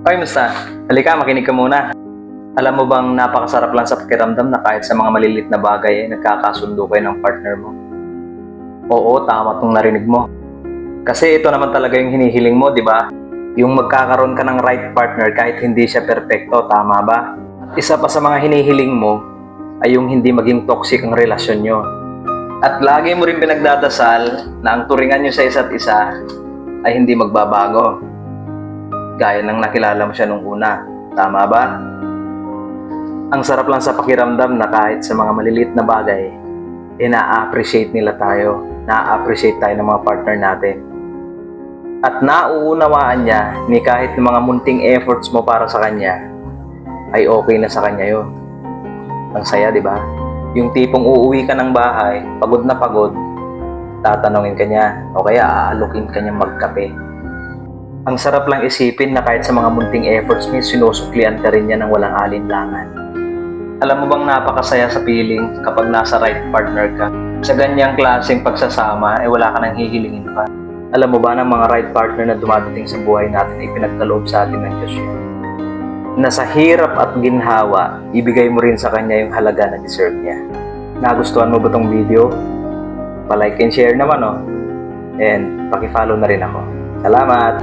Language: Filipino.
Okay, musta? Halika, makinig ka muna. Alam mo bang napakasarap lang sa pakiramdam na kahit sa mga malilit na bagay ay nagkakasundo kayo ng partner mo? Oo, tama tong narinig mo. Kasi ito naman talaga yung hinihiling mo, di ba? Yung magkakaroon ka ng right partner kahit hindi siya perpekto, tama ba? At isa pa sa mga hinihiling mo ay yung hindi maging toxic ang relasyon nyo. At lagi mo rin pinagdadasal na ang turingan nyo sa isa't isa ay hindi magbabago. Gaya ng nakilala mo siya nung una. Tama ba? Ang sarap lang sa pakiramdam na kahit sa mga maliliit na bagay, na-appreciate nila tayo. Na-appreciate tayo ng mga partner natin. At nauunawaan niya ni kahit ng mga munting efforts mo para sa kanya, ay okay na sa kanya yun. Ang saya, di ba? Yung tipong uuwi ka ng bahay, pagod na pagod, tatanungin ka niya, o kaya aalukin ka niya magkape. Ang sarap lang isipin na kahit sa mga munting efforts mo, sinusuklian ka rin niya ng walang alinlangan. Alam mo bang napakasaya sa feeling kapag nasa right partner ka? Sa ganyang klaseng pagsasama, wala ka nang hihilingin pa. Alam mo ba ng mga right partner na dumadating sa buhay natin ay pinagkaloob sa atin ng Diyos yun? Na sa hirap at ginhawa, ibigay mo rin sa kanya yung halaga na deserve niya. Nagustuhan mo ba tong video? Pa-like and share naman, oh. And paki-follow na rin ako. Salamat!